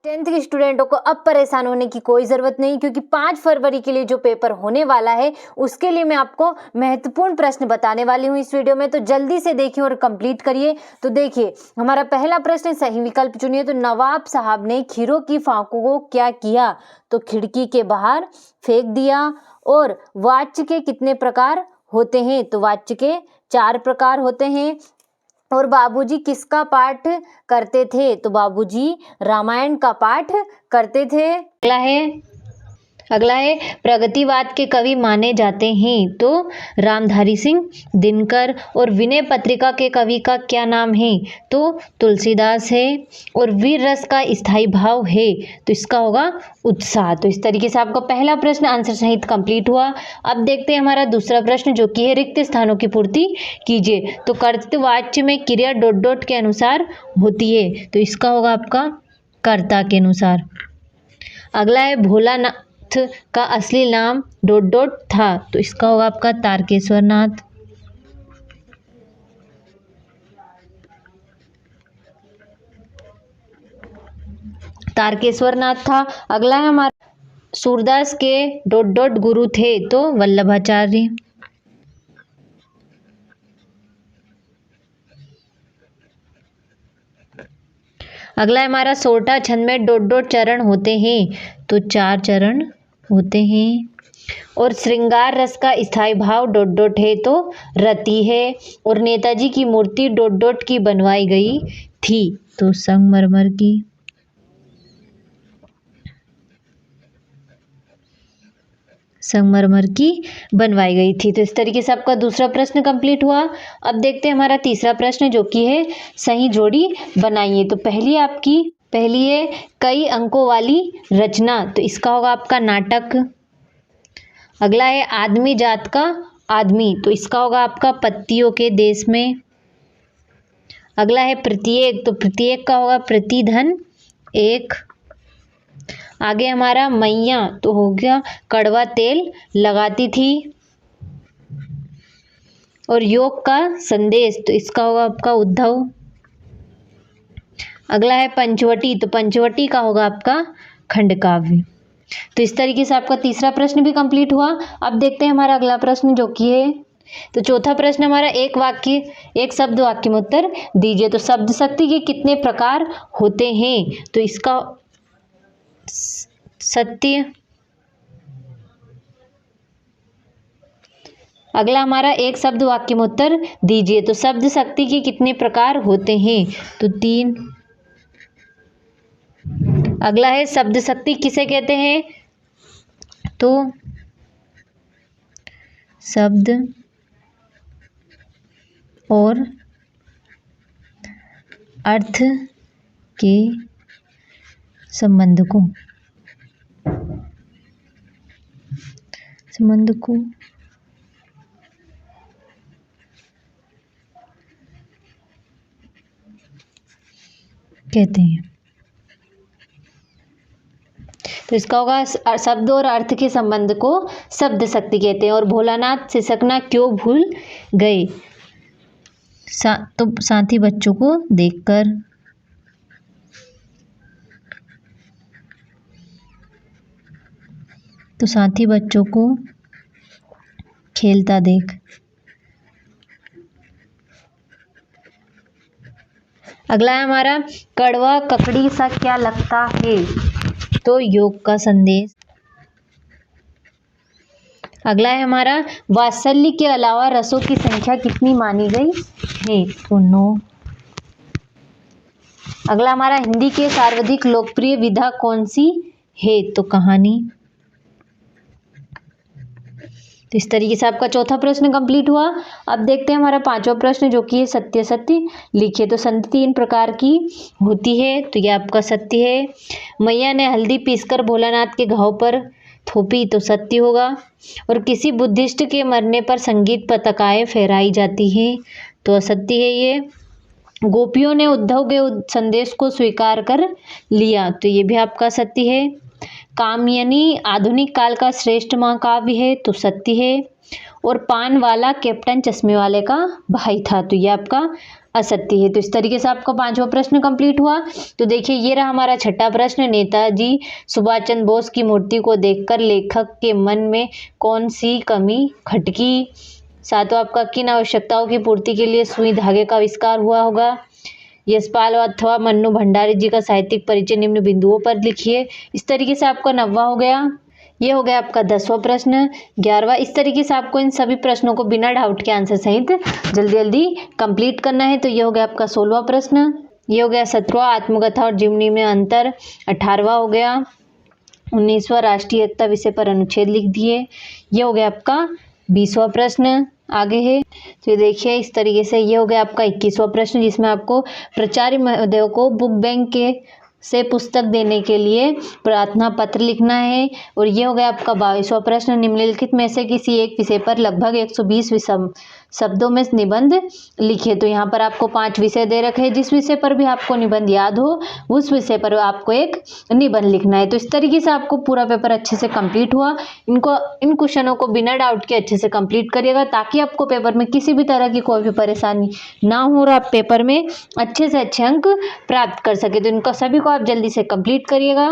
10th के स्टूडेंटों को अब परेशान होने की कोई ज़रूरत नहीं, क्योंकि 5 फरवरी के लिए जो पेपर होने वाला है उसके लिए मैं आपको महत्वपूर्ण प्रश्न बताने वाली हूँ इस वीडियो में। तो जल्दी से देखिए और कंप्लीट करिए। तो देखिए, हमारा पहला प्रश्न, सही विकल्प चुनिए। तो नवाब साहब ने खीरों की फांकों को क्या किया? तो खिड़की के बाहर फेंक दिया। और वाच्य के कितने प्रकार होते हैं? तो वाच्य के 4 प्रकार होते हैं। और बाबूजी किसका पाठ करते थे? तो बाबूजी रामायण का पाठ करते थे। अगला है प्रगतिवाद के कवि माने जाते हैं। तो रामधारी सिंह दिनकर। और विनय पत्रिका के कवि का क्या नाम है? तो तुलसीदास है। और वीर रस का स्थायी भाव है, तो इसका होगा उत्साह। तो इस तरीके से आपका पहला प्रश्न आंसर सहित कंप्लीट हुआ। अब देखते हैं हमारा दूसरा प्रश्न, जो कि है रिक्त स्थानों की पूर्ति कीजिए। तो कर्तृवाच्य में क्रिया डॉट डॉट के अनुसार होती है, तो इसका होगा आपका कर्ता के अनुसार। अगला है भोलानाथ का असली नाम डॉट डॉट था, तो इसका होगा आपका तारकेश्वर नाथ। तारकेश्वर नाथ था। अगला है हमारा सूरदास के डॉट डॉट गुरु थे, तो वल्लभाचार्य। अगला है हमारा सोरठा छंद में डॉट डॉट चरण होते हैं, तो 4 चरण होते हैं। और श्रृंगार रस का स्थायी भाव डॉट डॉट है, तो रति है। और नेताजी की मूर्ति डॉट डॉट की बनवाई गई थी, तो संगमरमर की। संगमरमर की बनवाई गई थी। तो इस तरीके से आपका दूसरा प्रश्न कंप्लीट हुआ। अब देखते हैं हमारा तीसरा प्रश्न, जो कि है सही जोड़ी बनाइए। तो पहली है कई अंकों वाली रचना, तो इसका होगा आपका नाटक। अगला है आदमी जात का आदमी, तो इसका होगा आपका पत्तियों के देश में। अगला है प्रत्येक, तो प्रत्येक का होगा प्रतिधन एक। आगे हमारा मैया, तो हो गया कड़वा तेल लगाती थी। और योग का संदेश, तो इसका होगा आपका उद्धव। अगला है पंचवटी, तो पंचवटी का होगा आपका खंडकाव्य। तो इस तरीके से आपका तीसरा प्रश्न भी कंप्लीट हुआ। अब देखते हैं हमारा अगला प्रश्न, जो कि है तो चौथा प्रश्न हमारा एक शब्द वाक्य में उत्तर दीजिए। तो शब्द शक्ति के कितने प्रकार होते हैं? तो इसका सत्य। अगला हमारा एक शब्द वाक्य में उत्तर दीजिए। तो शब्द शक्ति के कितने प्रकार होते हैं? तो 3। अगला है शब्द शक्ति किसे कहते हैं? तो शब्द और अर्थ के संबंध को कहते हैं। तो इसका होगा शब्द और अर्थ के संबंध को शब्द शक्ति कहते हैं। और भोलानाथ सिसकना क्यों भूल गए? तो साथी बच्चों को देखकर। तो साथी बच्चों को खेलता देख। अगला है हमारा कड़वा ककड़ी सा क्या लगता है? तो योग का संदेश। अगला है हमारा वात्सल्य के अलावा रसों की संख्या कितनी मानी गई है? तो 9। अगला हमारा हिंदी के सर्वाधिक लोकप्रिय विधा कौन सी है? तो कहानी। तो इस तरीके से आपका चौथा प्रश्न कंप्लीट हुआ। अब देखते हैं हमारा पांचवा प्रश्न, जो कि है सत्य सत्य लिखिए। तो संधि 3 प्रकार की होती है, तो यह आपका सत्य है। मैया ने हल्दी पीसकर भोलानाथ के घाव पर थोपी, तो सत्य होगा। और किसी बुद्धिस्ट के मरने पर संगीत पताकाएं फहराई जाती हैं, तो असत्य है ये। गोपियों ने उद्धव के संदेश को स्वीकार कर लिया, तो ये भी आपका सत्य है। कामयनी आधुनिक काल का श्रेष्ठ महाकाव्य है, तो सत्य है। और पान वाला कैप्टन चश्मे वाले का भाई था, तो ये आपका असत्य है। तो इस तरीके से आपका 5वां प्रश्न कंप्लीट हुआ। तो देखिए ये रहा हमारा छठा प्रश्न, नेताजी सुभाष चंद्र बोस की मूर्ति को देखकर लेखक के मन में कौन सी कमी खटकी। सातवां आपका, किन आवश्यकताओं की पूर्ति के लिए सुई धागे का आविष्कार हुआ होगा। यशपाल अथवा मन्नू भंडारी जी का साहित्यिक परिचय निम्न बिंदुओं पर लिखिए। इस तरीके से आपका 9वां हो गया। ये हो गया आपका 10वां प्रश्न। 11वां, इस तरीके से आपको इन सभी प्रश्नों को बिना डाउट के आंसर सहित जल्दी जल्दी कंप्लीट करना है। तो ये हो गया आपका 16वां प्रश्न। ये हो गया 17वां, आत्मकथा और जीवनी में अंतर। 18वां हो गया। 19वां, राष्ट्रीय एकता विषय पर अनुच्छेद लिख दिए। ये हो गया आपका 20वां प्रश्न। आगे है तो ये देखिए इस तरीके से ये हो गया आपका 21वां प्रश्न, जिसमें आपको प्राचार्य महोदय को बुक बैंक के से पुस्तक देने के लिए प्रार्थना पत्र लिखना है। और ये हो गया आपका 22वां प्रश्न, निम्नलिखित में से किसी एक विषय पर लगभग 120 शब्दों में निबंध लिखे। तो यहाँ पर आपको 5 विषय दे रखे हैं, जिस विषय पर भी आपको निबंध याद हो उस विषय पर आपको एक निबंध लिखना है। तो इस तरीके से आपको पूरा पेपर अच्छे से कंप्लीट हुआ। इन क्वेश्चनों को बिना डाउट के अच्छे से कंप्लीट करिएगा, ताकि आपको पेपर में किसी भी तरह की कोई भी परेशानी ना हो और आप पेपर में अच्छे से अच्छे अंक प्राप्त कर सके। तो इनको सभी को आप जल्दी से कंप्लीट करिएगा।